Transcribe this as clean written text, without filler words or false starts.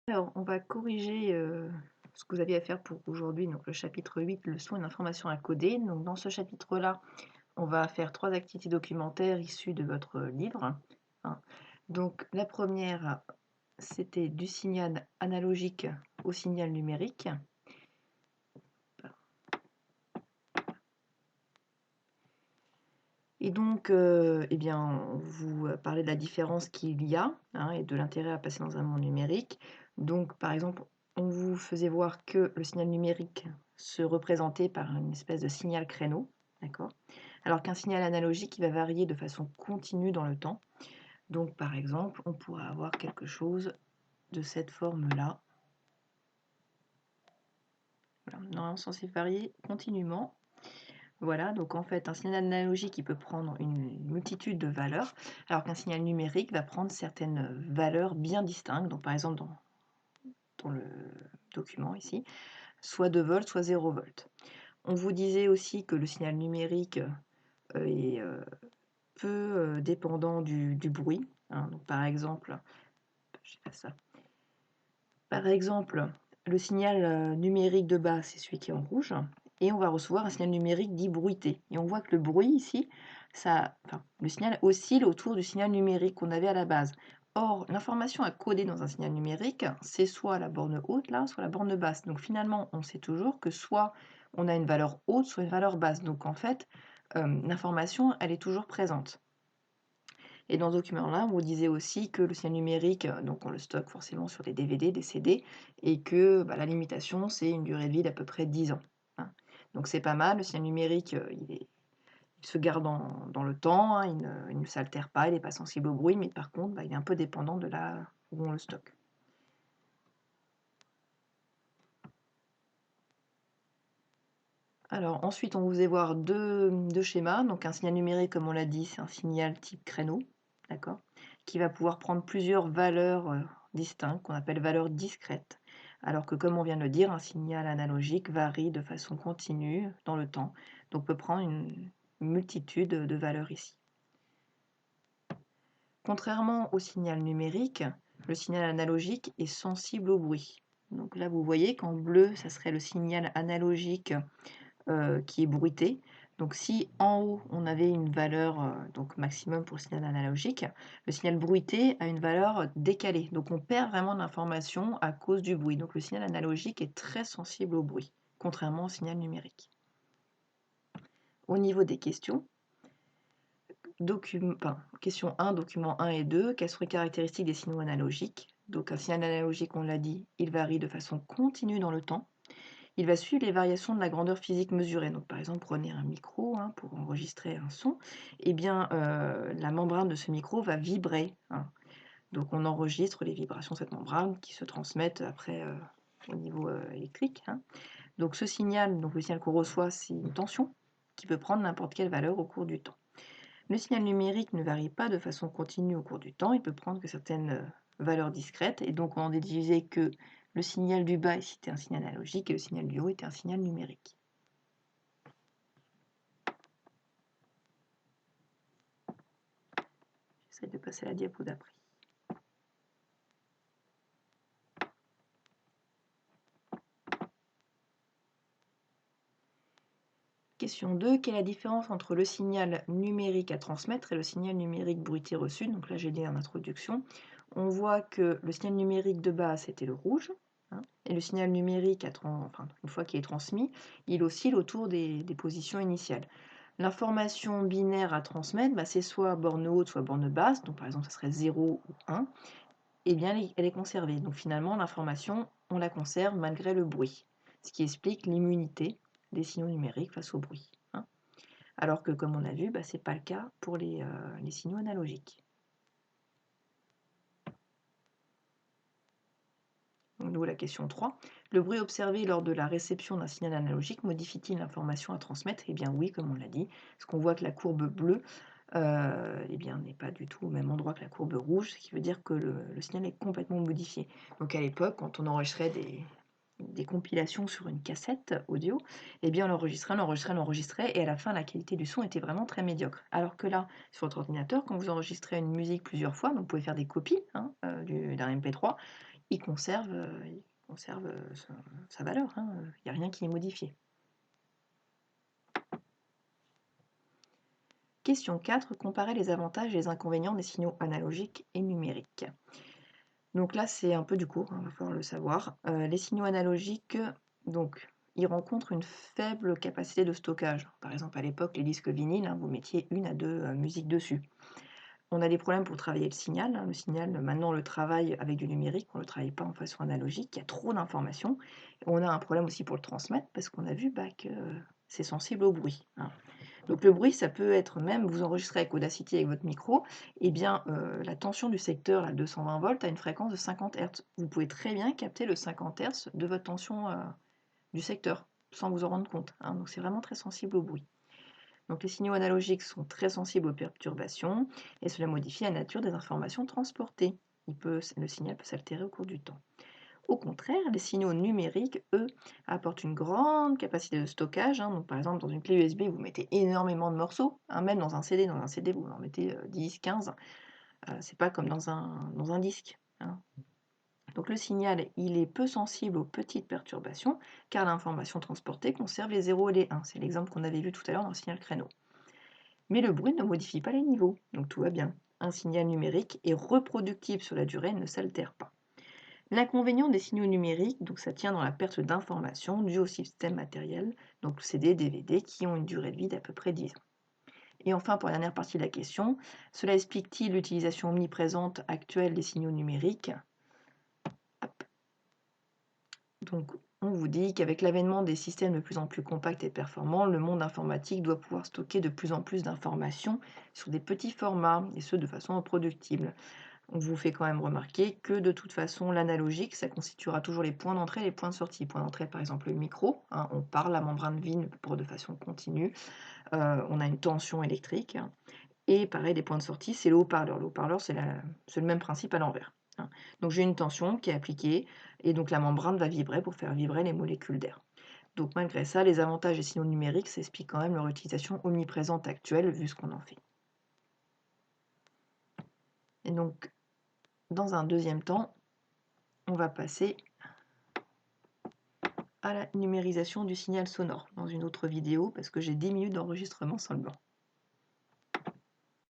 Alors, on va corriger ce que vous aviez à faire pour aujourd'hui, donc le chapitre 8, le son et l'information à coder. Donc, dans ce chapitre-là, on va faire 3 activités documentaires issues de votre livre. Hein. Donc, la première, c'était du signal analogique au signal numérique. Et donc, eh bien, on vous parlait de la différence qu'il y a et de l'intérêt à passer dans un monde numérique. Donc, par exemple, on vous faisait voir que le signal numérique se représentait par une espèce de signal créneau, d'accord? Alors qu'un signal analogique, il va varier de façon continue dans le temps. Donc, par exemple, on pourrait avoir quelque chose de cette forme-là. Voilà, normalement censé varier continuellement. Voilà, donc en fait, un signal analogique, il peut prendre une multitude de valeurs, alors qu'un signal numérique va prendre certaines valeurs bien distinctes. Donc par exemple, dans le document ici, soit 2 volts, soit 0 volts. On vous disait aussi que le signal numérique est peu dépendant du bruit. Donc par exemple, je vais faire ça. Par exemple, le signal numérique de base, c'est celui qui est en rouge, et on va recevoir un signal numérique dit bruité. Et on voit que le bruit ici, le signal oscille autour du signal numérique qu'on avait à la base. Or, l'information à coder dans un signal numérique, c'est soit la borne haute, là, soit la borne basse. Donc finalement, on sait toujours que soit on a une valeur haute, soit une valeur basse. Donc en fait, l'information, elle est toujours présente. Et dans ce document-là, on vous disait aussi que le signal numérique, donc on le stocke forcément sur des DVD, des CD, et que la limitation, c'est une durée de vie d'à peu près 10 ans. Donc c'est pas mal, le signal numérique, il se garde dans le temps, il ne s'altère pas, il n'est pas sensible au bruit, mais par contre, il est un peu dépendant de là où on le stocke. Alors ensuite, on vous faisait voir deux schémas. Donc un signal numérique, comme on l'a dit, c'est un signal type créneau, d'accord, qui va pouvoir prendre plusieurs valeurs distinctes, qu'on appelle valeurs discrètes. Alors que, comme on vient de le dire, un signal analogique varie de façon continue dans le temps, donc peut prendre une multitude de valeurs ici. Contrairement au signal numérique, le signal analogique est sensible au bruit. Donc là, vous voyez qu'en bleu, ça serait le signal analogique qui est bruité. Donc si en haut on avait une valeur donc maximum pour le signal analogique, le signal bruité a une valeur décalée. Donc on perd vraiment de l'information à cause du bruit. Donc le signal analogique est très sensible au bruit, contrairement au signal numérique. Au niveau des questions, question 1, document 1 et 2, quelles sont les caractéristiques des signaux analogiques? Donc un signal analogique, on l'a dit, il varie de façon continue dans le temps. Il va suivre les variations de la grandeur physique mesurée. Donc, par exemple, prenez un micro pour enregistrer un son. Eh bien, la membrane de ce micro va vibrer. Donc, on enregistre les vibrations de cette membrane qui se transmettent après au niveau électrique. Donc, ce signal, donc le signal qu'on reçoit, c'est une tension qui peut prendre n'importe quelle valeur au cours du temps. Le signal numérique ne varie pas de façon continue au cours du temps. Il peut prendre que certaines valeurs discrètes. Et donc, on en déduisait que le signal du bas ici était un signal analogique et le signal du haut était un signal numérique. J'essaie de passer à la diapo d'après. Question 2. Quelle est la différence entre le signal numérique à transmettre et le signal numérique bruité reçu? Donc là, j'ai dit en introduction. On voit que le signal numérique de base, c'était le rouge. Et le signal numérique, une fois qu'il est transmis, il oscille autour des positions initiales. L'information binaire à transmettre, c'est soit borne haute, soit borne basse. Donc par exemple, ça serait 0 ou 1. Eh bien, elle est conservée. Donc finalement, l'information, on la conserve malgré le bruit. Ce qui explique l'immunité des signaux numériques face au bruit. Alors que, comme on a vu, ce n'est pas le cas pour les signaux analogiques. Donc, nous, la question 3. Le bruit observé lors de la réception d'un signal analogique modifie-t-il l'information à transmettre? Eh bien oui, comme on l'a dit, parce qu'on voit que la courbe bleue n'est pas du tout au même endroit que la courbe rouge, ce qui veut dire que le signal est complètement modifié. Donc à l'époque, quand on enregistrait des compilations sur une cassette audio, eh bien on l'enregistrait, et à la fin la qualité du son était vraiment très médiocre. Alors que là, sur votre ordinateur, quand vous enregistrez une musique plusieurs fois, donc vous pouvez faire des copies d'un MP3, il conserve, sa valeur, hein, il n'y a rien qui est modifié. Question 4, comparer les avantages et les inconvénients des signaux analogiques et numériques. Donc là, c'est un peu du cours, il va falloir le savoir. Les signaux analogiques, donc, ils rencontrent une faible capacité de stockage. Par exemple, à l'époque, les disques vinyles, hein, vous mettiez 1 à 2 musiques dessus. On a des problèmes pour travailler le signal, hein. Le signal, maintenant, on le travaille avec du numérique, on ne le travaille pas en façon analogique, il y a trop d'informations. On a un problème aussi pour le transmettre, parce qu'on a vu que c'est sensible au bruit, hein. Donc le bruit, ça peut être même, vous enregistrez avec Audacity avec votre micro, et bien la tension du secteur à 220 volts a une fréquence de 50 Hz. Vous pouvez très bien capter le 50 Hz de votre tension du secteur, sans vous en rendre compte, hein. Donc c'est vraiment très sensible au bruit. Donc les signaux analogiques sont très sensibles aux perturbations, et cela modifie la nature des informations transportées. Le signal peut s'altérer au cours du temps. Au contraire, les signaux numériques, eux, apportent une grande capacité de stockage, hein. Donc, par exemple, dans une clé USB, vous mettez énormément de morceaux, hein, même dans un CD. Dans un CD, vous en mettez 10, 15. C'est pas comme dans un disque, hein. Donc, le signal, il est peu sensible aux petites perturbations, car l'information transportée conserve les 0 et les 1. C'est l'exemple qu'on avait vu tout à l'heure dans le signal créneau. Mais le bruit ne modifie pas les niveaux, donc tout va bien. Un signal numérique est reproductible sur la durée et ne s'altère pas. L'inconvénient des signaux numériques, donc ça tient dans la perte d'informations due au système matériel, donc CD, DVD, qui ont une durée de vie d'à peu près 10 ans. Et enfin, pour la dernière partie de la question, cela explique-t-il l'utilisation omniprésente actuelle des signaux numériques? Hop. Donc, on vous dit qu'avec l'avènement des systèmes de plus en plus compacts et performants, le monde informatique doit pouvoir stocker de plus en plus d'informations sur des petits formats, et ce de façon reproductible. On vous fait quand même remarquer que de toute façon, l'analogique, ça constituera toujours les points d'entrée et les points de sortie. Point d'entrée, par exemple, le micro, hein, on parle, la membrane vibre pour de façon continue, on a une tension électrique, hein, et pareil, les points de sortie, c'est le haut-parleur. Le haut-parleur, c'est le même principe à l'envers, hein. Donc j'ai une tension qui est appliquée, et donc la membrane va vibrer pour faire vibrer les molécules d'air. Donc malgré ça, les avantages des signaux numériques s'expliquent quand même leur utilisation omniprésente actuelle, vu ce qu'on en fait. Et donc, dans un deuxième temps, on va passer à la numérisation du signal sonore dans une autre vidéo parce que j'ai 10 minutes d'enregistrement seulement.